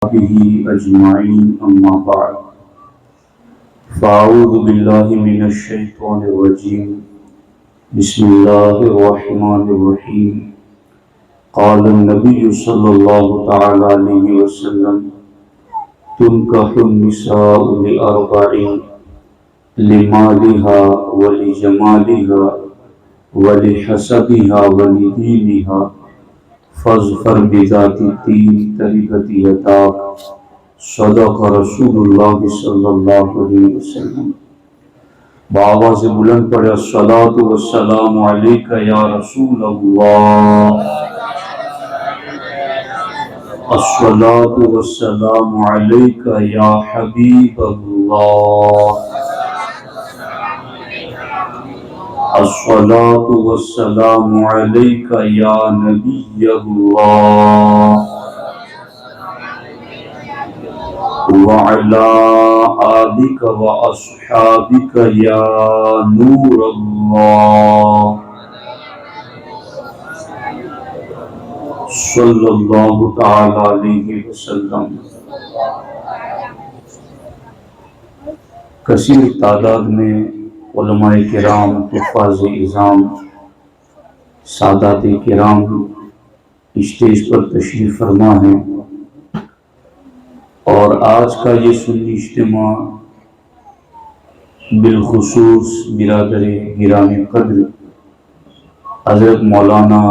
به أجمعين أما بعد فأعوذ بالله من الشيطان الرجيم بسم الله الرحمن الرحيم قال النبي صلى الله تعالى عليه وسلم تنكح النساء لأربع لمالها ولجمالها ولحسبها ولدينها فاظفر بذات الدين تربت يداك صدق رسول اللہ صلی اللہ علیہ وسلم۔ بآواز بلند پڑھے الصلاۃ والسلام علیک یا رسول اللہ، الصلاۃ والسلام علیک یا حبیب اللہ، الصلاۃ والسلام علیک یا نبی اللہ وعلی آلک واصحابک یا نور اللہ صلی اللہ تعالی علیہ وسلم۔ کثیر تعداد میں علماء کرام، حفاظ اعظام، سادات کرام اسٹیج پر تشریف فرما ہیں، اور آج کا یہ سنی اجتماع بالخصوص برادر گرامی قدر حضرت مولانا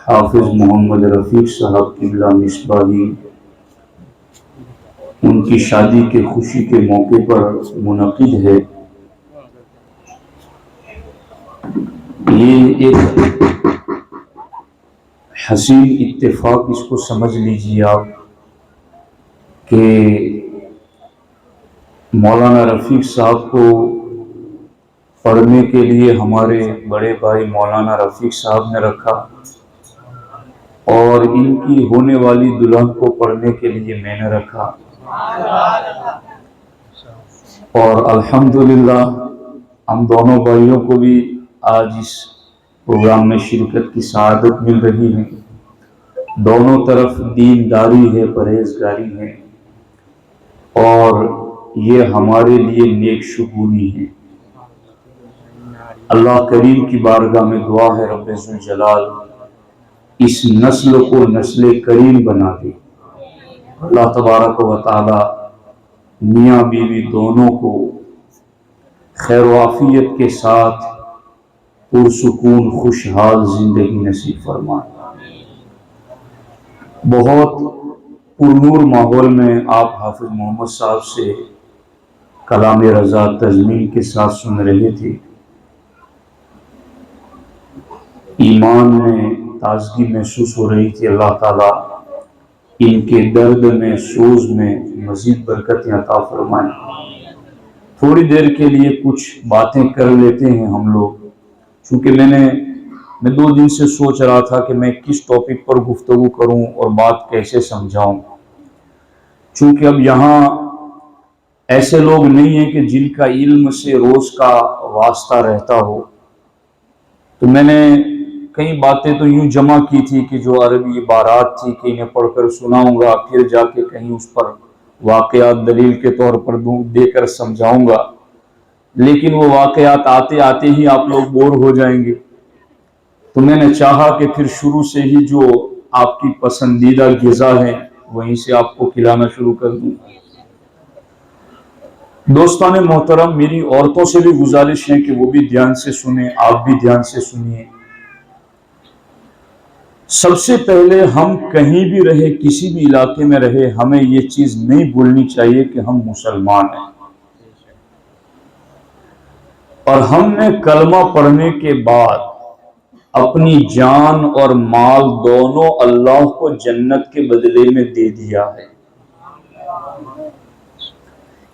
حافظ محمد رفیق صاحب قبلہ مصباحی ان کی شادی کے خوشی کے موقع پر منعقد ہے۔ یہ ایک حسین اتفاق اس کو سمجھ لیجیے آپ کہ مولانا رفیق صاحب کو پڑھنے کے لیے ہمارے بڑے بھائی مولانا رفیق صاحب نے رکھا، اور ان کی ہونے والی دلہن کو پڑھنے کے لیے میں نے رکھا، اور الحمدللہ ہم دونوں بھائیوں کو بھی آج اس پروگرام میں شرکت کی سعادت مل رہی ہے۔ دونوں طرف دینداری ہے، پرہیزگاری ہے، اور یہ ہمارے لیے نیک شگونی ہے۔ اللہ کریم کی بارگاہ میں دعا ہے رب ذوالجلال اس نسل کو نسل کریم بنا دے۔ اللہ تبارک و تعالی میاں بیوی دونوں کو خیر و عافیت کے ساتھ پرسکون خوشحال زندگی نصیب فرمائے۔ بہت پرنور ماحول میں آپ حافظ محمد صاحب سے کلام رضا تضمین کے ساتھ سن رہے تھے۔ ایمان میں تازگی محسوس ہو رہی تھی۔ اللہ تعالیٰ ان کے درد میں، سوز میں مزید برکتیں عطا فرمائیں۔ تھوڑی دیر کے لیے کچھ باتیں کر لیتے ہیں ہم لوگ، چونکہ میں 2 دن سے سوچ رہا تھا کہ میں کس ٹاپک پر گفتگو کروں اور بات کیسے سمجھاؤں، چونکہ اب یہاں ایسے لوگ نہیں ہیں کہ جن کا علم سے روز کا واسطہ رہتا ہو، تو میں نے کئی باتیں تو یوں جمع کی تھی کہ جو عربی عبارات تھی کہ انہیں پڑھ کر سناؤں گا، پھر جا کے کہیں اس پر واقعات دلیل کے طور پر دے کر سمجھاؤں گا، لیکن وہ واقعات آتے آتے ہی آپ لوگ بور ہو جائیں گے۔ تو میں نے چاہا کہ پھر شروع سے ہی جو آپ کی پسندیدہ غذا ہے وہیں سے آپ کو کھلانا شروع کر دوں۔ دوستان محترم، میری عورتوں سے بھی گزارش ہے کہ وہ بھی دھیان سے سنیں، آپ بھی دھیان سے سنیے۔ سب سے پہلے ہم کہیں بھی رہے، کسی بھی علاقے میں رہے، ہمیں یہ چیز نہیں بھولنی چاہیے کہ ہم مسلمان ہیں، اور ہم نے کلمہ پڑھنے کے بعد اپنی جان اور مال دونوں اللہ کو جنت کے بدلے میں دے دیا ہے۔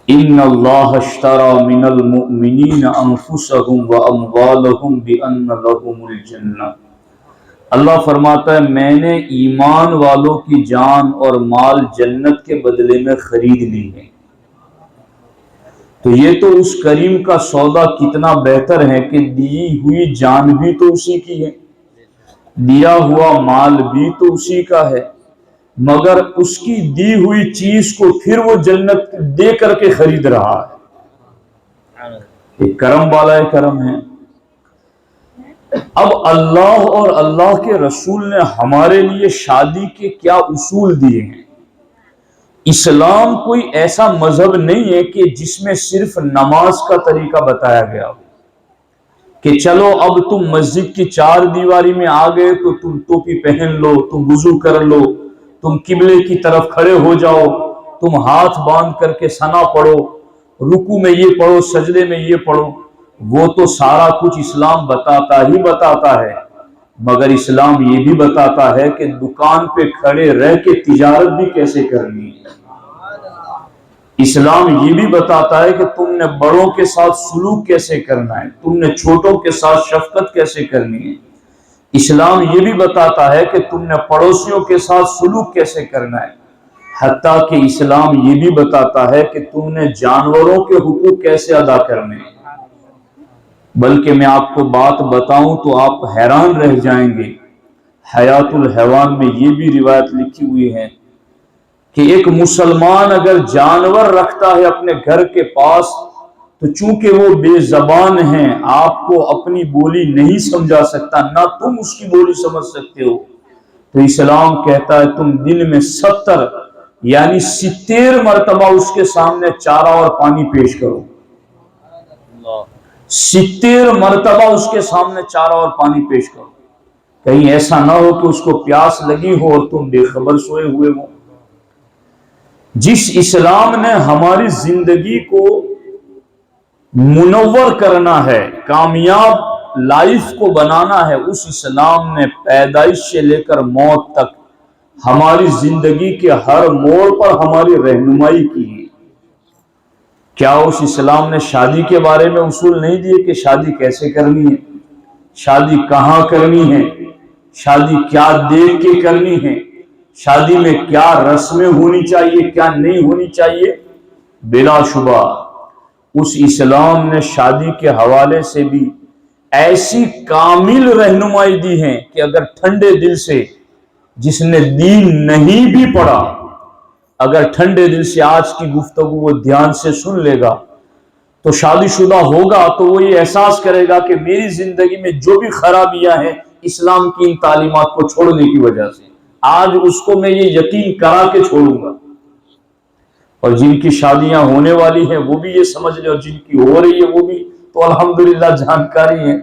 ان اللہ اشتری من المؤمنین انفسهم واموالهم بان لهم الجنہ۔ اللہ فرماتا ہے میں نے ایمان والوں کی جان اور مال جنت کے بدلے میں خرید لی ہے۔ تو یہ تو اس کریم کا سودا کتنا بہتر ہے کہ دی ہوئی جان بھی تو اسی کی ہے، دیا ہوا مال بھی تو اسی کا ہے، مگر اس کی دی ہوئی چیز کو پھر وہ جنت دے کر کے خرید رہا ہے. ایک کرم والا کرم ہے. اب اللہ اور اللہ کے رسول نے ہمارے لیے شادی کے کیا اصول دیے ہیں. اسلام کوئی ایسا مذہب نہیں ہے کہ جس میں صرف نماز کا طریقہ بتایا گیا ہو کہ چلو اب تم مسجد کی چار دیواری میں آ گئے تو تم ٹوپی پہن لو، تم وضو کر لو، تم قبلے کی طرف کھڑے ہو جاؤ، تم ہاتھ باندھ کر کے ثنا پڑھو، رکوع میں یہ پڑھو، سجدے میں یہ پڑھو. وہ تو سارا کچھ اسلام بتاتا ہی بتاتا ہے، مگر اسلام یہ بھی بتاتا ہے کہ دکان پہ کھڑے رہ کے تجارت بھی کیسے کرنی ہے. اسلام یہ بھی بتاتا ہے کہ تم نے بڑوں کے ساتھ سلوک کیسے کرنا ہے، تم نے چھوٹوں کے ساتھ شفقت کیسے کرنی ہے. اسلام یہ بھی بتاتا ہے کہ تم نے پڑوسیوں کے ساتھ سلوک کیسے کرنا ہے. حتیٰ کہ اسلام یہ بھی بتاتا ہے کہ تم نے جانوروں کے حقوق کیسے ادا کرنے ہیں. بلکہ میں آپ کو بات بتاؤں تو آپ حیران رہ جائیں گے. حیات الحیوان میں یہ بھی روایت لکھی ہوئی ہے کہ ایک مسلمان اگر جانور رکھتا ہے اپنے گھر کے پاس تو چونکہ وہ بے زبان ہیں، آپ کو اپنی بولی نہیں سمجھا سکتا، نہ تم اس کی بولی سمجھ سکتے ہو، تو اسلام کہتا ہے تم دن میں 70 یعنی 70 مرتبہ اس کے سامنے چارہ اور پانی پیش کرو. 70 مرتبہ اس کے سامنے چارہ اور پانی پیش کرو. کہیں ایسا نہ ہو کہ اس کو پیاس لگی ہو اور تم بے خبر سوئے ہوئے ہو. جس اسلام نے ہماری زندگی کو منور کرنا ہے، کامیاب لائف کو بنانا ہے، اس اسلام نے پیدائش سے لے کر موت تک ہماری زندگی کے ہر موڑ پر ہماری رہنمائی کی ہے. کیا اس اسلام نے شادی کے بارے میں اصول نہیں دیے کہ شادی کیسے کرنی ہے، شادی کہاں کرنی ہے، شادی کیا دیکھ کے کرنی ہے، شادی میں کیا رسمیں ہونی چاہیے، کیا نہیں ہونی چاہیے؟ بلا شبہ اس اسلام نے شادی کے حوالے سے بھی ایسی کامل رہنمائی دی ہے کہ اگر ٹھنڈے دل سے جس نے دین نہیں بھی پڑھا، اگر ٹھنڈے دل سے آج کی گفتگو وہ دھیان سے سن لے گا تو شادی شدہ ہوگا تو وہ یہ احساس کرے گا کہ میری زندگی میں جو بھی خرابیاں ہیں اسلام کی ان تعلیمات کو چھوڑنے کی وجہ سے، آج اس کو میں یہ یقین کرا کے چھوڑوں گا. اور جن کی شادیاں ہونے والی ہیں وہ بھی یہ سمجھ لیں، اور جن کی ہو رہی ہے وہ بھی تو الحمدللہ جانکاری ہے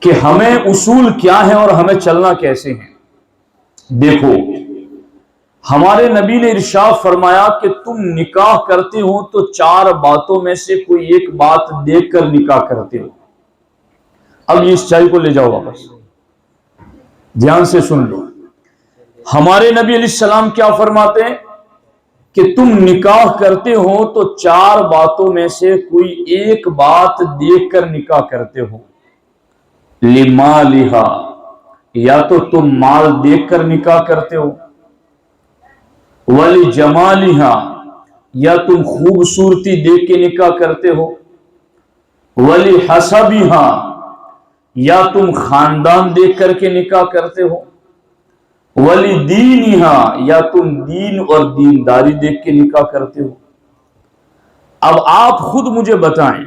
کہ ہمیں اصول کیا ہیں اور ہمیں چلنا کیسے ہیں. دیکھو ہمارے نبی نے ارشاد فرمایا کہ تم نکاح کرتے ہو تو 4 باتوں میں سے کوئی ایک بات دیکھ کر نکاح کرتے ہو. اب یہ اس چائے کو لے جاؤ واپس، دھیان سے سن لو. ہمارے نبی علیہ السلام کیا فرماتے ہیں کہ تم نکاح کرتے ہو تو 4 باتوں میں سے کوئی ایک بات دیکھ کر نکاح کرتے ہو. لمالہا، یا تو تم مال دیکھ کر نکاح کرتے ہو. ولجمالہا، یا تم خوبصورتی دیکھ کے نکاح کرتے ہو. ولحسبہا، یا تم خاندان دیکھ کر کے نکاح کرتے ہو. ولدینہا، یا تم دین اور دینداری دیکھ کے نکاح کرتے ہو. اب آپ خود مجھے بتائیں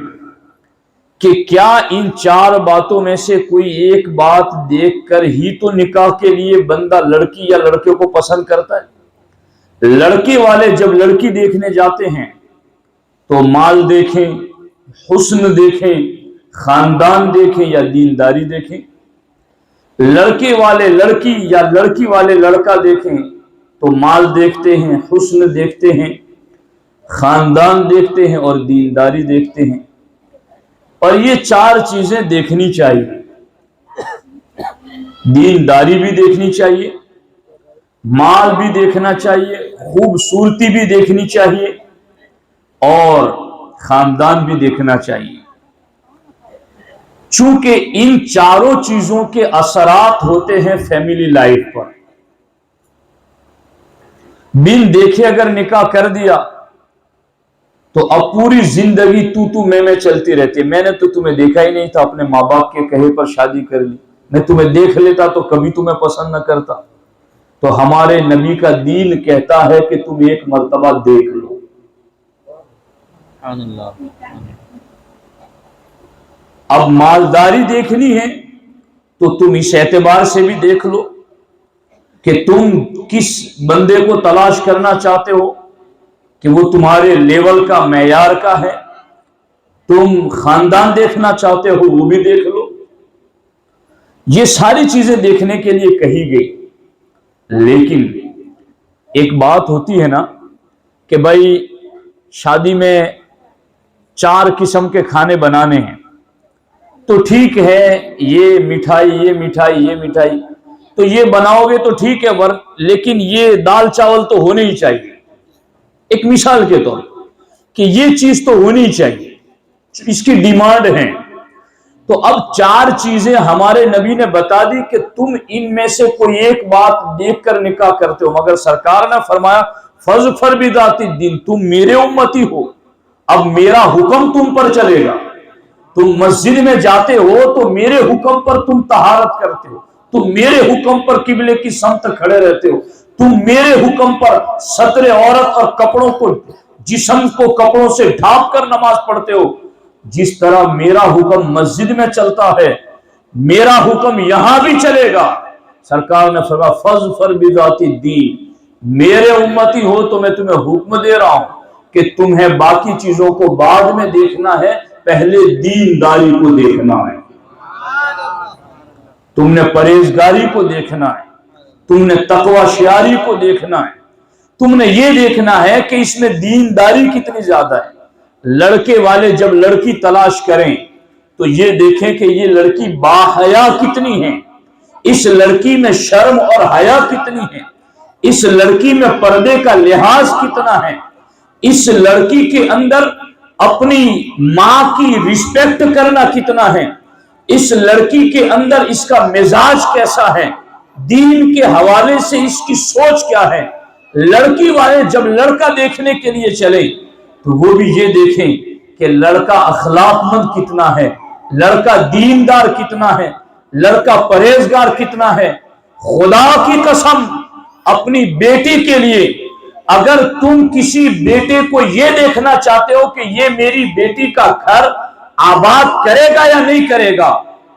کہ کیا ان 4 باتوں میں سے کوئی ایک بات دیکھ کر ہی تو نکاح کے لیے بندہ لڑکی یا لڑکے کو پسند کرتا ہے؟ لڑکے والے جب لڑکی دیکھنے جاتے ہیں تو مال دیکھیں، حسن دیکھیں، خاندان دیکھیں یا دینداری دیکھیں. لڑکے والے لڑکی یا لڑکی والے لڑکا دیکھیں تو مال دیکھتے ہیں، حسن دیکھتے ہیں، خاندان دیکھتے ہیں اور دینداری دیکھتے ہیں. اور یہ 4 چیزیں دیکھنی چاہیے. دینداری بھی دیکھنی چاہیے، مال بھی دیکھنا چاہیے، خوبصورتی بھی دیکھنی چاہیے اور خاندان بھی دیکھنا چاہیے. چونکہ ان 4 چیزوں کے اثرات ہوتے ہیں فیملی لائف پر. بن دیکھے اگر نکاح کر دیا تو اب پوری زندگی تو میں چلتی رہتی ہے. میں نے تو تمہیں دیکھا ہی نہیں تھا، اپنے ماں باپ کے کہے پر شادی کر لی. میں تمہیں دیکھ لیتا تو کبھی تمہیں پسند نہ کرتا. تو ہمارے نبی کا دین کہتا ہے کہ تم ایک مرتبہ دیکھ لو۔ اب مالداری دیکھنی ہے تو تم اس اعتبار سے بھی دیکھ لو کہ تم کس بندے کو تلاش کرنا چاہتے ہو کہ وہ تمہارے لیول کا معیار کا ہے۔ تم خاندان دیکھنا چاہتے ہو وہ بھی دیکھ لو۔ یہ ساری چیزیں دیکھنے کے لیے کہی گئی، لیکن ایک بات ہوتی ہے نا کہ بھائی شادی میں 4 قسم کے کھانے بنانے ہیں تو ٹھیک ہے، یہ مٹھائی یہ مٹھائی یہ مٹھائی تو یہ بناؤ گے تو ٹھیک ہے، لیکن یہ دال چاول تو ہونے ہی چاہیے، ایک مثال کے طور کہ یہ چیز تو ہونی چاہیے، اس کی ڈیمانڈ ہے۔ تو اب 4 چیزیں ہمارے نبی نے بتا دی کہ تم ان میں سے کوئی ایک بات دیکھ کر نکاح کرتے ہو، مگر سرکار نے فرمایا فَاظْفَرْ بِذَاتِ الدِّينِ، تم میرے امتی ہو، اب میرا حکم تم پر چلے گا۔ تم مسجد میں جاتے ہو تو میرے حکم پر تم طہارت کرتے ہو، تم میرے حکم پر قبلے کی سمت کھڑے رہتے ہو، تم میرے حکم پر ستر عورت اور کپڑوں کو، جسم کو کپڑوں سے ڈھانپ کر نماز پڑھتے ہو۔ جس طرح میرا حکم مسجد میں چلتا ہے، میرا حکم یہاں بھی چلے گا۔ سرکار نے فرمایا فَاظْفَرْ بِذَاتِ الدِّينِ، میرے امتی ہو تو میں تمہیں حکم دے رہا ہوں کہ تمہیں باقی چیزوں کو بعد میں دیکھنا ہے، پہلے دینداری کو دیکھنا ہے، تم نے پرہیزگاری کو دیکھنا ہے، تم نے تقوی شیاری کو دیکھنا ہے، تم نے یہ دیکھنا ہے کہ اس میں دینداری کتنی زیادہ ہے۔ لڑکے والے جب لڑکی تلاش کریں تو یہ دیکھیں کہ یہ لڑکی باحیا کتنی ہے، اس لڑکی میں شرم اور حیا کتنی ہے، اس لڑکی میں پردے کا لحاظ کتنا ہے، اس لڑکی کے اندر اپنی ماں کی رسپیکٹ کرنا کتنا ہے، اس لڑکی کے اندر اس کا مزاج کیسا ہے، دین کے حوالے سے اس کی سوچ کیا ہے۔ لڑکی والے جب لڑکا دیکھنے کے لیے چلے تو وہ بھی یہ دیکھیں کہ لڑکا اخلاق مند کتنا ہے، لڑکا دیندار کتنا ہے، لڑکا پرہیزگار کتنا ہے۔ خدا کی قسم اپنی بیٹی کے لیے اگر تم کسی بیٹے کو یہ دیکھنا چاہتے ہو کہ یہ میری بیٹی کا گھر آباد کرے گا یا نہیں کرے گا،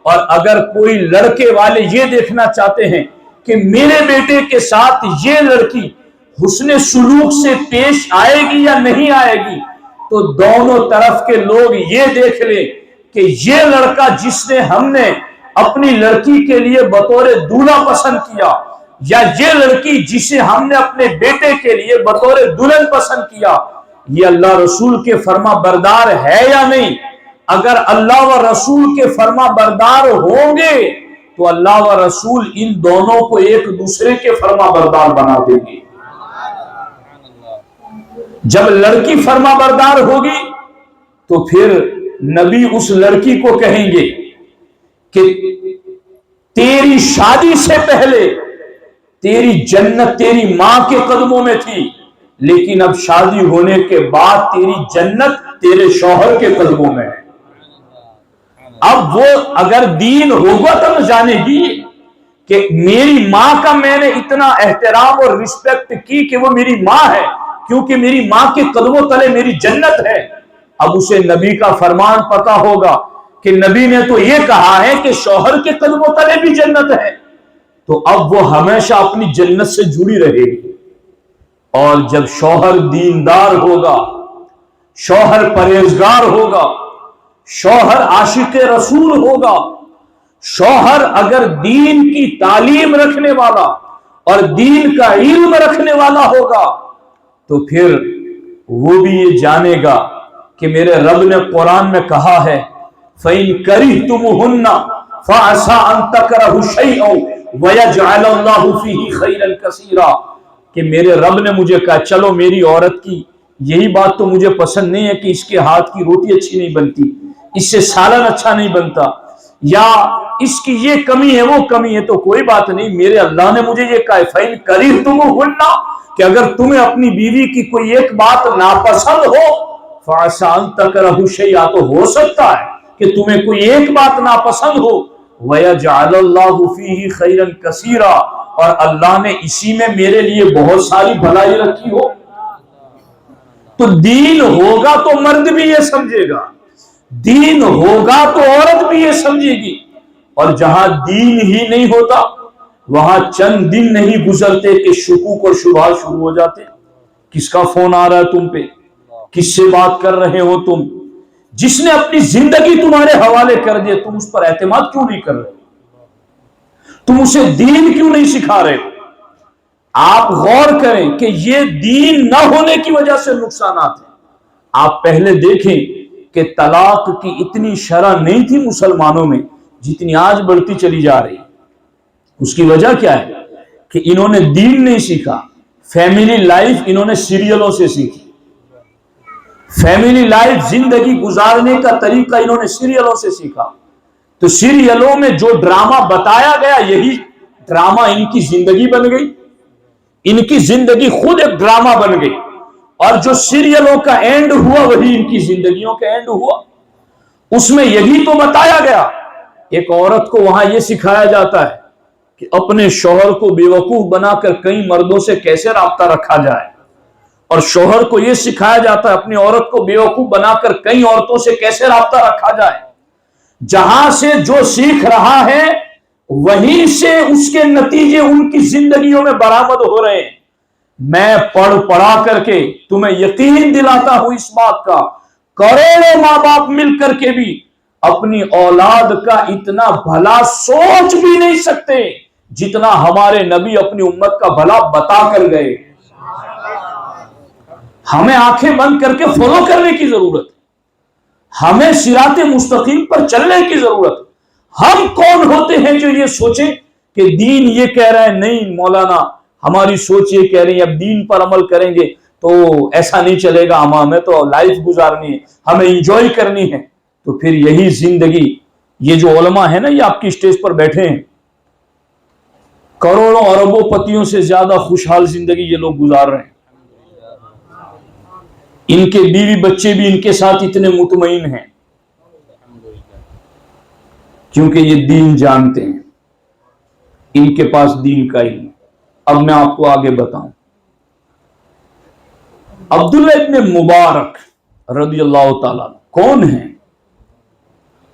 اور اگر کوئی لڑکے والے یہ دیکھنا چاہتے ہیں کہ میرے بیٹے کے ساتھ یہ لڑکی حسن سلوک سے پیش آئے گی یا نہیں آئے گی، تو دونوں طرف کے لوگ یہ دیکھ لیں کہ یہ لڑکا جس نے ہم نے اپنی لڑکی کے لیے بطور دولہا پسند کیا، یا یہ لڑکی جسے ہم نے اپنے بیٹے کے لیے بطور دلہن پسند کیا، یہ اللہ رسول کے فرما بردار ہے یا نہیں۔ اگر اللہ و رسول کے فرما بردار ہوں گے تو اللہ و رسول ان دونوں کو ایک دوسرے کے فرما بردار بنا دیں گے۔ جب لڑکی فرما بردار ہوگی تو پھر نبی اس لڑکی کو کہیں گے کہ تیری شادی سے پہلے تیری جنت تیری ماں کے قدموں میں تھی، لیکن اب شادی ہونے کے بعد تیری جنت تیرے شوہر کے قدموں میں ہے۔ اب وہ اگر دین ہوگا تو جانے گی کہ میری ماں کا میں نے اتنا احترام اور رسپیکٹ کی کہ وہ میری ماں ہے، کیونکہ میری ماں کے قدموں تلے میری جنت ہے۔ اب اسے نبی کا فرمان پتا ہوگا کہ نبی نے تو یہ کہا ہے کہ شوہر کے قدموں تلے بھی جنت ہے، تو اب وہ ہمیشہ اپنی جنت سے جڑی رہے گی۔ اور جب شوہر دیندار ہوگا، شوہر پرہیزگار ہوگا، شوہر عاشق رسول ہوگا، شوہر اگر دین کی تعلیم رکھنے والا اور دین کا علم رکھنے والا ہوگا تو پھر وہ بھی یہ جانے گا کہ میرے رب نے قرآن میں کہا ہے فَإِن كَرِهْتُمُوهُنَّ فَعَسَىٰ أَن تَكْرَهُوا شَيْئًا وَيَجْعَلَ اللَّهُ فِيهِ خَيْرًا كَثِيرًا، کہ میرے رب نے مجھے کہا چلو میری عورت کی یہی بات تو مجھے پسند نہیں ہے کہ اس کے ہاتھ کی روٹی اچھی نہیں بنتی، اس سے سالن اچھا نہیں بنتا، یا اس کی یہ کمی ہے وہ کمی ہے، تو کوئی بات نہیں، میرے اللہ نے مجھے یہ کہا ہے فَإِن كَرِهْتُمُوهُنَّ، کہ اگر تمہیں اپنی بیوی کی کوئی ایک بات ناپسند ہو فَعَسَىٰ أَن تَكْرَهُوا شَيْئًا، تو ہو سکتا ہے کہ تمہیں کوئی ایک بات ناپسند ہو وَيَجْعَلَ اللَّهُ فِيهِ خَيْرًا كَثِيرًا، اور اللہ نے اسی میں میرے لیے بہت ساری بھلائی رکھی ہو، تو دین ہوگا تو مرد بھی یہ سمجھے گا، دین ہوگا تو عورت بھی یہ سمجھے گی، اور جہاں دین ہی نہیں ہوتا وہاں چند دن نہیں گزرتے کہ شکوک اور شبہات شروع ہو جاتے. کس کا فون آ رہا ہے تم پہ، کس سے بات کر رہے ہو تم، جس نے اپنی زندگی تمہارے حوالے کر دی، تم اس پر اعتماد کیوں نہیں کر رہے، تم اسے دین کیوں نہیں سکھا رہے ہو؟ آپ غور کریں کہ یہ دین نہ ہونے کی وجہ سے نقصانات ہیں. آپ پہلے دیکھیں کہ طلاق کی اتنی شرح نہیں تھی مسلمانوں میں جتنی آج بڑھتی چلی جا رہی. اس کی وجہ کیا ہے کہ انہوں نے دین نہیں سیکھا. فیملی لائف انہوں نے سیریلوں سے سیکھی، فیملی لائف زندگی گزارنے کا طریقہ انہوں نے سیریلوں سے سیکھا. تو سیریلوں میں جو ڈرامہ بتایا گیا یہی ڈرامہ ان کی زندگی بن گئی، ان کی زندگی خود ایک ڈرامہ بن گئی، اور جو سیریلوں کا اینڈ ہوا وہی ان کی زندگیوں کا اینڈ ہوا. اس میں یہی تو بتایا گیا. ایک عورت کو وہاں یہ سکھایا جاتا ہے کہ اپنے شوہر کو بیوقوف بنا کر کئی مردوں سے کیسے رابطہ رکھا جائے، اور شوہر کو یہ سکھایا جاتا ہے اپنی عورت کو بیوقوف بنا کر کئی عورتوں سے کیسے رابطہ رکھا جائے. جہاں سے جو سیکھ رہا ہے وہیں سے اس کے نتیجے ان کی زندگیوں میں برآمد ہو رہے ہیں. میں پڑھا کر کے تمہیں یقین دلاتا ہوں اس بات کا، کروڑوں ماں باپ مل کر کے بھی اپنی اولاد کا اتنا بھلا سوچ بھی نہیں سکتے جتنا ہمارے نبی اپنی امت کا بھلا بتا کر گئے. ہمیں آنکھیں بند کر کے فالو کرنے کی ضرورت ہے، ہمیں صراط مستقیم پر چلنے کی ضرورت ہے. ہم کون ہوتے ہیں جو یہ سوچیں کہ دین یہ کہہ رہا ہے، نہیں مولانا ہماری سوچ یہ کہہ رہی ہے اب دین پر عمل کریں گے تو ایسا نہیں چلے گا، ہمیں تو لائف گزارنی ہے، ہمیں انجوائے کرنی ہے. تو پھر یہی زندگی، یہ جو علماء ہیں نا یہ آپ کی اسٹیج پر بیٹھے ہیں، کروڑوں اربوں پتیوں سے زیادہ خوشحال زندگی یہ لوگ گزار رہے ہیں. ان کے بیوی بچے بھی ان کے ساتھ اتنے مطمئن ہیں کیونکہ یہ دین جانتے ہیں، ان کے پاس دین کا علم. اب میں آپ کو آگے بتاؤں. عبداللہ ابن مبارک رضی اللہ تعالیٰ کون ہیں؟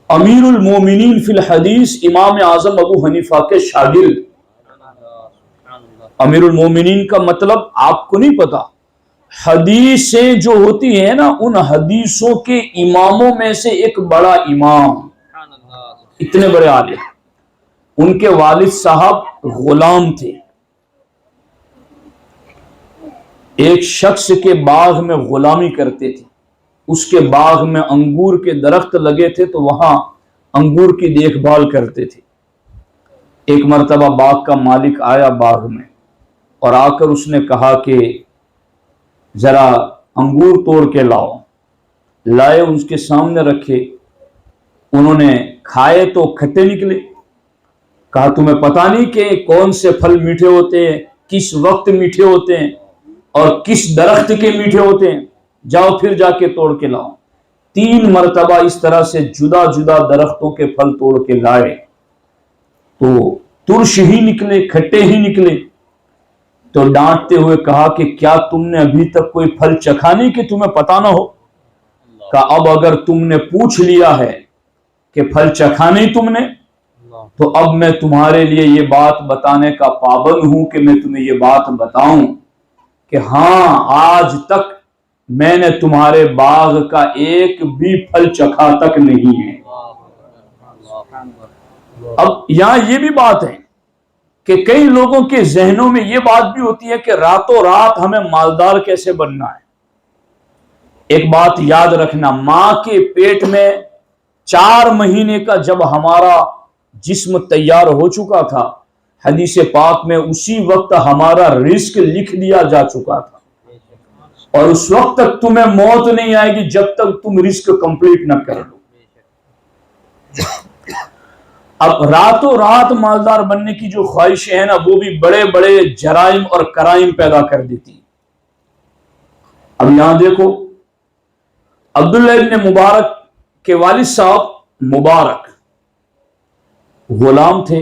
امیر المومنین فی الحدیث، امام اعظم ابو حنیفہ کے شاگرد. امیر المومنین کا مطلب آپ کو نہیں پتا، حدیثیں جو ہوتی ہیں نا ان حدیثوں کے اماموں میں سے ایک بڑا امام، اتنے بڑے عالم. ان کے والد صاحب غلام تھے، ایک شخص کے باغ میں غلامی کرتے تھے. اس کے باغ میں انگور کے درخت لگے تھے تو وہاں انگور کی دیکھ بھال کرتے تھے. ایک مرتبہ باغ کا مالک آیا باغ میں اور آ کر اس نے کہا کہ ذرا انگور توڑ کے لاؤ. لائے، اس کے سامنے رکھے، انہوں نے کھائے تو کھٹے نکلے. کہا تمہیں پتا نہیں کہ کون سے پھل میٹھے ہوتے ہیں، کس وقت میٹھے ہوتے ہیں اور کس درخت کے میٹھے ہوتے ہیں، جاؤ پھر جا کے توڑ کے لاؤ. 3 مرتبہ اس طرح سے جدا جدا درختوں کے پھل توڑ کے لائے تو ترش ہی نکلے، کھٹے ہی نکلے. تو ڈانٹتے ہوئے کہا کہ کیا تم نے ابھی تک کوئی پھل چکھا نہیں کہ تمہیں پتا نہ ہو؟ کہا اب اگر تم نے پوچھ لیا ہے کہ پھل چکھا نہیں تم نے تو اب میں تمہارے لیے یہ بات بتانے کا پابند ہوں کہ میں تمہیں یہ بات بتاؤں کہ ہاں آج تک میں نے تمہارے باغ کا ایک بھی پھل چکھا تک نہیں ہے. اب یہاں یہ بھی بات ہے کہ کئی لوگوں کے ذہنوں میں یہ بات بھی ہوتی ہے کہ راتوں رات ہمیں مالدار کیسے بننا ہے. ایک بات یاد رکھنا، ماں کے پیٹ میں 4 مہینے کا جب ہمارا جسم تیار ہو چکا تھا، حدیث پاک میں اسی وقت ہمارا رزق لکھ دیا جا چکا تھا، اور اس وقت تک تمہیں موت نہیں آئے گی جب تک تم رزق کمپلیٹ نہ کر لو. اب راتوں رات مالدار بننے کی جو خواہشیں ہیں نا وہ بھی بڑے بڑے جرائم اور کرائم پیدا کر دیتی. اب یہاں دیکھو، عبداللہ ابن مبارک کے والد صاحب مبارک غلام تھے،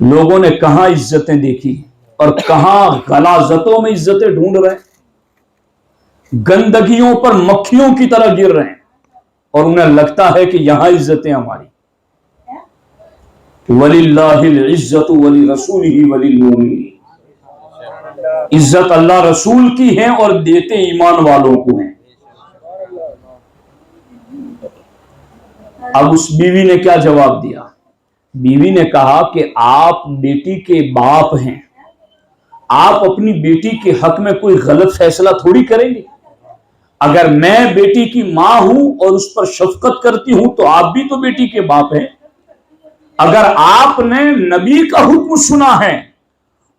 لوگوں نے کہاں عزتیں دیکھی اور کہاں غلاظتوں میں عزتیں ڈھونڈ رہے ہیں، گندگیوں پر مکھیوں کی طرح گر رہے ہیں، اور انہیں لگتا ہے کہ یہاں عزتیں ہماری۔ وَلِلَّهِ الْعِزَّةُ وَلِرَسُولِهِ وَلِلْمُؤْمِنِينَ، عزت اللہ رسول کی ہے اور دیتے ایمان والوں کو ہیں۔ اب اس بیوی نے کیا جواب دیا؟ بیوی نے کہا کہ آپ بیٹی کے باپ ہیں، آپ اپنی بیٹی کے حق میں کوئی غلط فیصلہ تھوڑی کریں گے۔ اگر میں بیٹی کی ماں ہوں اور اس پر شفقت کرتی ہوں تو آپ بھی تو بیٹی کے باپ ہیں۔ اگر آپ نے نبی کا حکم سنا ہے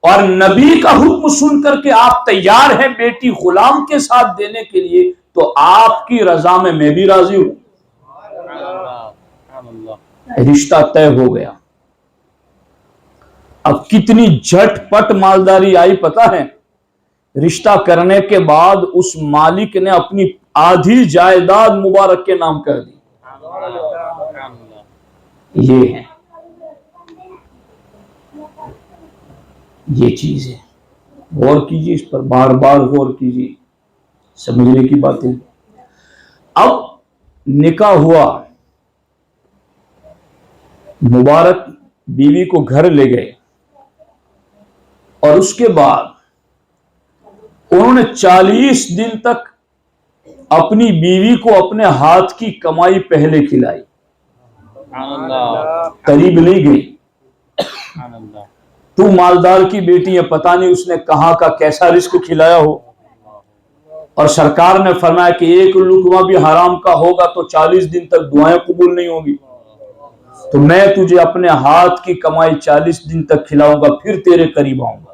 اور نبی کا حکم سن کر کے آپ تیار ہیں بیٹی غلام کے ساتھ دینے کے لیے، تو آپ کی رضا میں بھی راضی ہوں۔ رشتہ طے ہو گیا۔ اب کتنی جھٹ پٹ مالداری آئی پتہ ہے؟ رشتہ کرنے کے بعد اس مالک نے اپنی آدھی جائیداد مبارک کے نام کر دی۔ یہ ہے، یہ چیز ہے، غور کیجیے اس پر، بار بار غور کیجیے، سمجھنے کی باتیں۔ اب نکاح ہوا، مبارک بیوی کو گھر لے گئے، اور اس کے بعد انہوں نے 40 دن تک اپنی بیوی کو اپنے ہاتھ کی کمائی پہلے کھلائی، قریب نہیں گئی۔ تو مالدار کی بیٹی ہے، پتہ نہیں اس نے کہاں کا کیسا رزق کھلایا ہو، اور سرکار نے فرمایا کہ ایک لقمہ بھی حرام کا ہوگا تو 40 دن تک دعائیں قبول نہیں ہوگی، تو میں تجھے اپنے ہاتھ کی کمائی 40 دن تک کھلاؤں گا، پھر تیرے قریب آؤں گا۔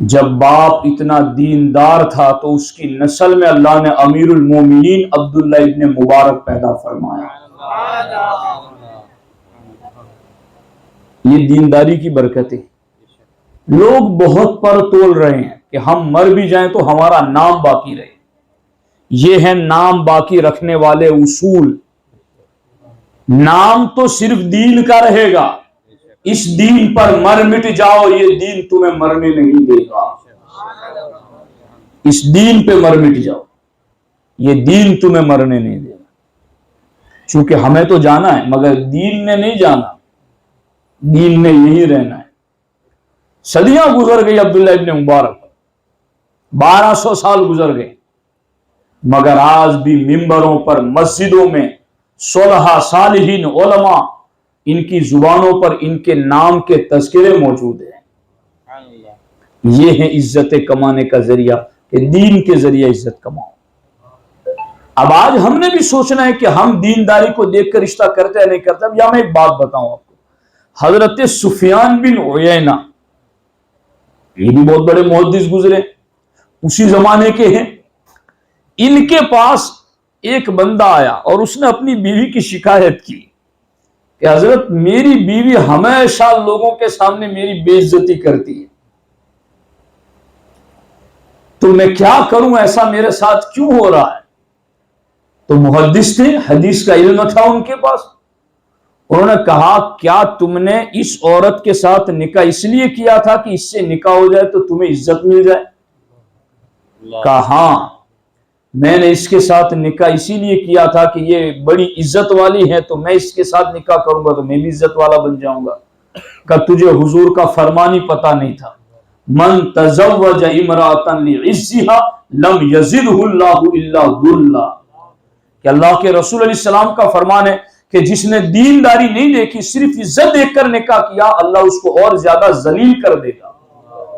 جب باپ اتنا دیندار تھا تو اس کی نسل میں اللہ نے امیر المومنین عبداللہ ابن مبارک پیدا فرمایا۔ یہ دینداری کی برکتیں۔ لوگ بہت پر تول رہے ہیں کہ ہم مر بھی جائیں تو ہمارا نام باقی رہے۔ یہ ہے نام باقی رکھنے والے اصول۔ نام تو صرف دین کا رہے گا، اس دین پر مر مٹ جاؤ، یہ دین تمہیں مرنے نہیں دے گا۔ اس دین پہ مر مٹ جاؤ، یہ دین تمہیں مرنے نہیں دے گا۔ چونکہ ہمیں تو جانا ہے مگر دین نے نہیں جانا، دین نے یہی رہنا ہے۔ صدیاں گزر گئی عبداللہ ابن مبارک، 1200 سال گزر گئے، مگر آج بھی ممبروں پر، مسجدوں میں صلحاء صالحین علماء، ان کی زبانوں پر ان کے نام کے تذکرے موجود ہیں۔ یہ ہے عزت کمانے کا ذریعہ کہ دین کے ذریعے عزت کماؤ۔ اب آج ہم نے بھی سوچنا ہے کہ ہم دینداری کو دیکھ کر رشتہ کرتے ہیں نہیں کرتے۔ اب یہاں میں ایک بات بتاؤں آپ کو، حضرت سفیان بن عیینہ، یہ بھی بہت بڑے محدث گزرے، اسی زمانے کے ہیں۔ ان کے پاس ایک بندہ آیا اور اس نے اپنی بیوی کی شکایت کی کہ حضرت میری بیوی ہمیشہ لوگوں کے سامنے میری بے عزتی کرتی ہے، تو میں کیا کروں، ایسا میرے ساتھ کیوں ہو رہا ہے؟ تو محدث تھے، حدیث کا علم تھا ان کے پاس۔ انہوں نے کہا کیا تم نے اس عورت کے ساتھ نکاح اس لیے کیا تھا کہ اس سے نکاح ہو جائے تو تمہیں عزت مل جائے؟ کہا ہاں، میں نے اس کے ساتھ نکاح اسی لیے کیا تھا کہ یہ بڑی عزت والی ہے، تو میں اس کے ساتھ نکاح کروں گا تو میں بھی عزت والا بن جاؤں گا۔ کہ تجھے حضور کا فرمان ہی پتہ نہیں تھا، من تزوج امرأة لعزها لم یزدہ اللہ الا ذلا، کہ اللہ کے رسول علیہ السلام کا فرمان ہے کہ جس نے دینداری نہیں دیکھی، صرف عزت دیکھ کر نکاح کیا، اللہ اس کو اور زیادہ ذلیل کر دے گا۔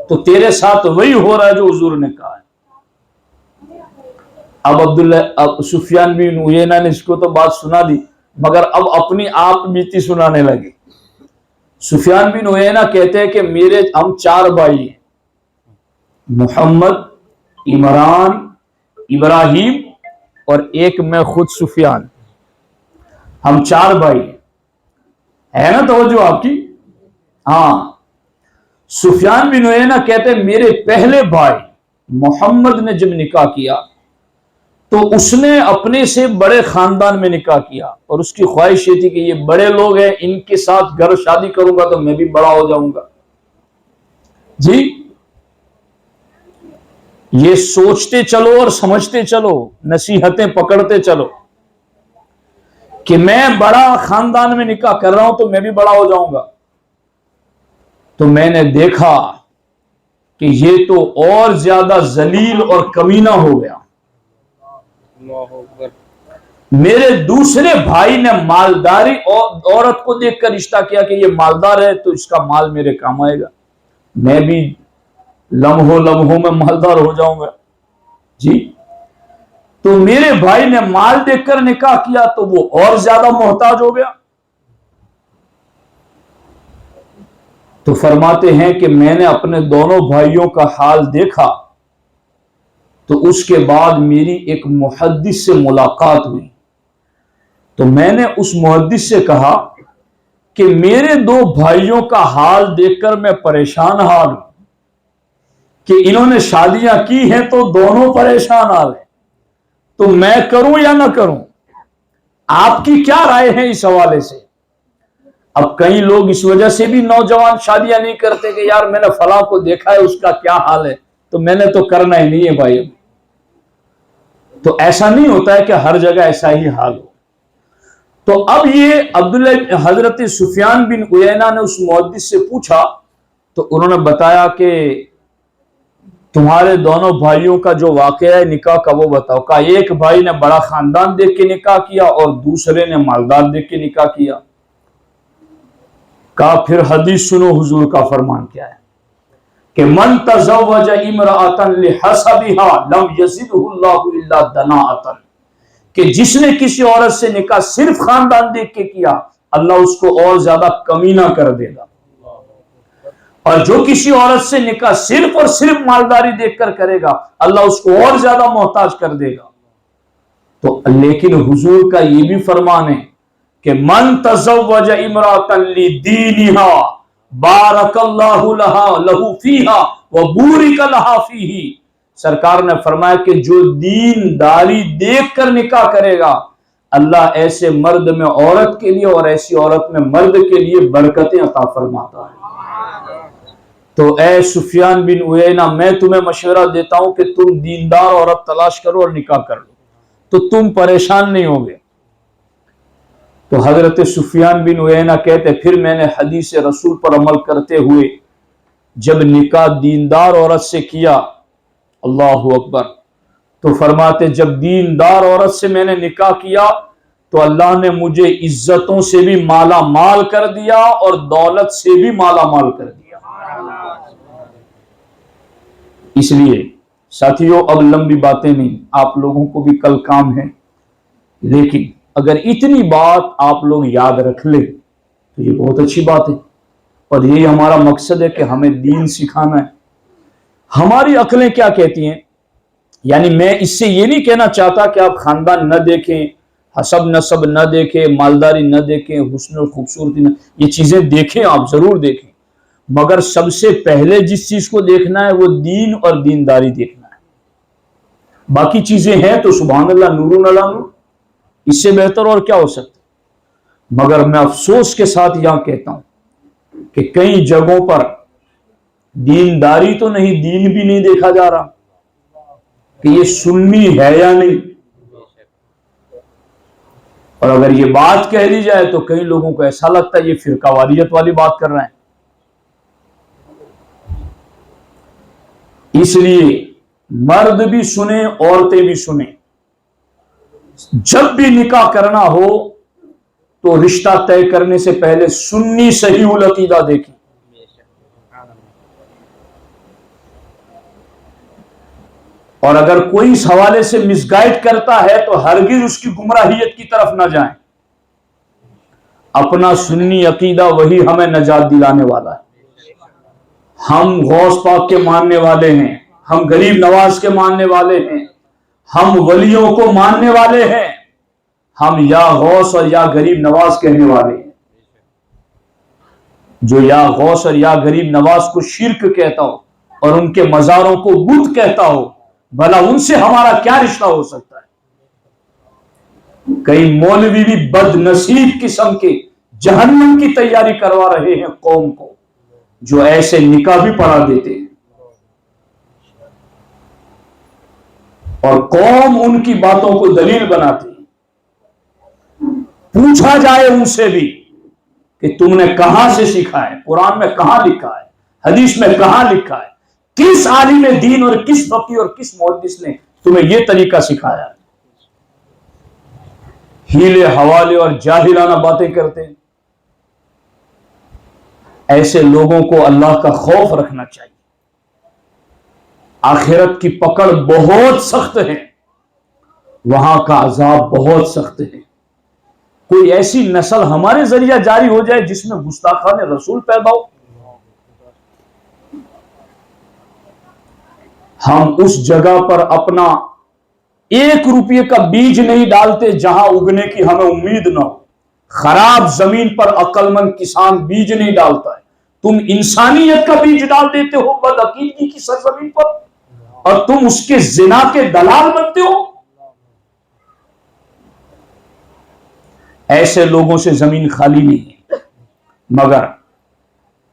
تو تیرے ساتھ وہی ہو رہا ہے جو حضور نے کہا ہے۔ اب سفیان بن عیینہ نے اس کو تو بات سنا دی، مگر اب اپنی آپ بیتی سنانے لگے۔ سفیان بن عیینہ کہتے ہیں کہ ہم 4 بھائی ہیں، محمد، عمران، ابراہیم اور ایک میں خود سفیان، ہم 4 بھائی ہیں۔ ہے نا توجہ آپ کی؟ ہاں۔ سفیان بن عیینہ کہتے ہیں میرے پہلے بھائی محمد نے جب نکاح کیا تو اس نے اپنے سے بڑے خاندان میں نکاح کیا اور اس کی خواہش یہ تھی کہ یہ بڑے لوگ ہیں، ان کے ساتھ گھر شادی کروں گا تو میں بھی بڑا ہو جاؤں گا. جی یہ سوچتے چلو اور سمجھتے چلو، نصیحتیں پکڑتے چلو کہ میں بڑا خاندان میں نکاح کر رہا ہوں تو میں بھی بڑا ہو جاؤں گا. تو میں نے دیکھا کہ یہ تو اور زیادہ ذلیل اور کمینہ ہو گیا. میرے دوسرے بھائی نے مالداری عورت کو دیکھ کر رشتہ کیا کہ یہ مالدار ہے تو اس کا مال میرے کام آئے گا، میں بھی لمحوں میں مالدار ہو جاؤں گا. جی تو میرے بھائی نے مال دیکھ کر نکاح کیا تو وہ اور زیادہ محتاج ہو گیا. تو فرماتے ہیں کہ میں نے اپنے دونوں بھائیوں کا حال دیکھا تو اس کے بعد میری ایک محدث سے ملاقات ہوئی. تو میں نے اس محدث سے کہا کہ میرے دو بھائیوں کا حال دیکھ کر میں پریشان حال ہوں کہ انہوں نے شادیاں کی ہیں تو دونوں پریشان حال ہیں، تو میں کروں یا نہ کروں؟ آپ کی کیا رائے ہے اس حوالے سے؟ اب کئی لوگ اس وجہ سے بھی نوجوان شادیاں نہیں کرتے کہ یار میں نے فلاں کو دیکھا ہے اس کا کیا حال ہے تو میں نے تو کرنا ہی نہیں ہے بھائی. تو ایسا نہیں ہوتا ہے کہ ہر جگہ ایسا ہی حال ہو. تو اب یہ عبداللہ حضرت سفیان بن عیینہ نے اس محدث سے پوچھا تو انہوں نے بتایا کہ تمہارے دونوں بھائیوں کا جو واقعہ ہے نکاح کا وہ بتاؤ. کہا ایک بھائی نے بڑا خاندان دیکھ کے نکاح کیا اور دوسرے نے مالدار دیکھ کے نکاح کیا. کہا پھر حدیث سنو حضور کا فرمان کیا ہے کہ من تزوج امرأة لحسبها لم يزده الله الا دناءة، کہ جس نے کسی عورت سے نکاح صرف خاندان دیکھ کے کیا اللہ اس کو اور زیادہ کمینہ کر دے گا، اور جو کسی عورت سے نکاح صرف اور صرف مالداری دیکھ کر کرے گا اللہ اس کو اور زیادہ محتاج کر دے گا. تو لیکن حضور کا یہ بھی فرمان ہے کہ من تزوج امرأة لدینها بارک اللہ لہ فیہا وبورک لہا فیہ. سرکار نے فرمایا کہ جو دینداری دیکھ کر نکاح کرے گا اللہ ایسے مرد میں عورت کے لیے اور ایسی عورت میں مرد کے لیے برکتیں عطا فرماتا ہے. تو اے سفیان بن عیینہ میں تمہیں مشورہ دیتا ہوں کہ تم دیندار عورت تلاش کرو اور نکاح کر لو تو تم پریشان نہیں ہوگے. تو حضرت سفیان بن عیینہ کہتے پھر میں نے حدیث رسول پر عمل کرتے ہوئے جب نکاح دیندار عورت سے کیا، اللہ اکبر، تو فرماتے جب دیندار عورت سے میں نے نکاح کیا تو اللہ نے مجھے عزتوں سے بھی مالا مال کر دیا اور دولت سے بھی مالا مال کر دیا. اس لیے ساتھیوں اب لمبی باتیں نہیں، آپ لوگوں کو بھی کل کام ہے، لیکن اگر اتنی بات آپ لوگ یاد رکھ لیں تو یہ بہت اچھی بات ہے، اور یہی ہمارا مقصد ہے کہ ہمیں دین سکھانا ہے. ہماری عقلیں کیا کہتی ہیں؟ یعنی میں اس سے یہ نہیں کہنا چاہتا کہ آپ خاندان نہ دیکھیں، حسب نسب نہ دیکھیں، مالداری نہ دیکھیں، حسن و خوبصورتی نہ، یہ چیزیں دیکھیں، آپ ضرور دیکھیں، مگر سب سے پہلے جس چیز کو دیکھنا ہے وہ دین اور دینداری دیکھنا ہے. باقی چیزیں ہیں تو سبحان اللہ، نور علی نور، اس سے بہتر اور کیا ہو سکتا. مگر میں افسوس کے ساتھ یہاں کہتا ہوں کہ کئی جگہوں پر دینداری تو نہیں، دین بھی نہیں دیکھا جا رہا کہ یہ سنی ہے یا نہیں. اور اگر یہ بات کہہ دی جائے تو کئی لوگوں کو ایسا لگتا ہے یہ فرقہ واریت والی بات کر رہے ہیں. اس لیے مرد بھی سنیں، عورتیں بھی سنیں، جب بھی نکاح کرنا ہو تو رشتہ طے کرنے سے پہلے سنی صحیح العقیدہ دیکھیں. اور اگر کوئی اس حوالے سے مس گائیڈ کرتا ہے تو ہرگز اس کی گمراہیت کی طرف نہ جائیں. اپنا سنی عقیدہ وہی ہمیں نجات دلانے والا ہے. ہم غوث پاک کے ماننے والے ہیں، ہم غریب نواز کے ماننے والے ہیں، ہم ولیوں کو ماننے والے ہیں، ہم یا غوث اور یا غریب نواز کہنے والے ہیں. جو یا غوث اور یا غریب نواز کو شرک کہتا ہو اور ان کے مزاروں کو بت کہتا ہو، بھلا ان سے ہمارا کیا رشتہ ہو سکتا ہے؟ کئی مولوی بھی بد نصیب قسم کے جہنم کی تیاری کروا رہے ہیں قوم کو، جو ایسے نکاح بھی پڑھا دیتے ہیں، اور قوم ان کی باتوں کو دلیل بناتی ہے۔ پوچھا جائے ان سے بھی کہ تم نے کہاں سے سیکھا ہے، قرآن میں کہاں لکھا ہے، حدیث میں کہاں لکھا ہے، کس عالم دین اور کس فقیہ اور کس محدث نے تمہیں یہ طریقہ سکھایا؟ ہیلے حوالے اور جاہلانہ باتیں کرتے ہیں۔ ایسے لوگوں کو اللہ کا خوف رکھنا چاہیے۔ آخرت کی پکڑ بہت سخت ہے، وہاں کا عذاب بہت سخت ہے۔ کوئی ایسی نسل ہمارے ذریعہ جاری ہو جائے جس میں گستاخان رسول پیدا ہو، ہم اس جگہ پر اپنا 1 روپے کا بیج نہیں ڈالتے جہاں اگنے کی ہمیں امید نہ ہو۔ خراب زمین پر عقل مند کسان بیج نہیں ڈالتا ہے، تم انسانیت کا بیج ڈال دیتے ہو بدعقیدگی کی سرزمین پر، اور تم اس کے زنا کے دلال بنتے ہو۔ ایسے لوگوں سے زمین خالی نہیں ہے، مگر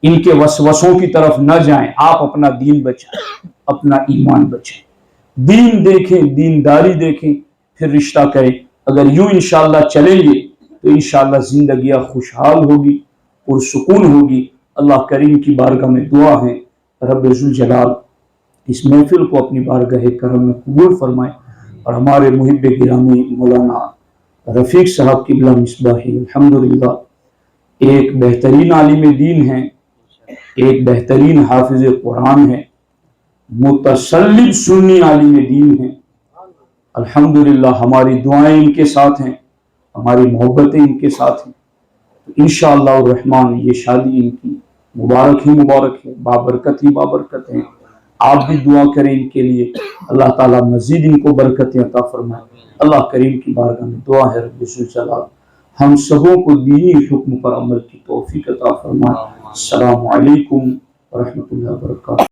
ان کے وسوسوں کی طرف نہ جائیں۔ آپ اپنا دین بچائیں، اپنا ایمان بچائیں، دین دیکھیں، دینداری دیکھیں، پھر رشتہ کریں۔ اگر یوں انشاءاللہ چلیں گے تو انشاءاللہ زندگیاں خوشحال ہوگی، پرسکون ہوگی۔ اللہ کریم کی بارگاہ میں دعا ہے، رب ذوالجلال اس محفل کو اپنی بارگاہ کرم میں قبول فرمائے، اور ہمارے محب گرامی مولانا رفیق صاحب قبلہ مصباحی الحمدللہ ایک بہترین عالم دین ہیں، ایک بہترین حافظ قرآن ہے، متسلب سنی عالم دین ہیں۔ الحمدللہ ہماری دعائیں ان کے ساتھ ہیں، ہماری محبتیں ان کے ساتھ ہیں۔ انشاءاللہ الرحمن یہ شادی ان کی مبارک ہی مبارک ہے، بابرکت ہی بابرکت ہے۔ آپ بھی دعا کریں ان کے لیے، اللہ تعالیٰ مزید ان کو برکتیں عطا فرمائے۔ اللہ کریم کی بارگاہ میں دعا ہے، رب ذوالجلال ہم سبوں کو دینی حکم پر عمل کی توفیق عطا فرمائے۔ السلام علیکم ورحمۃ اللہ وبرکاتہ۔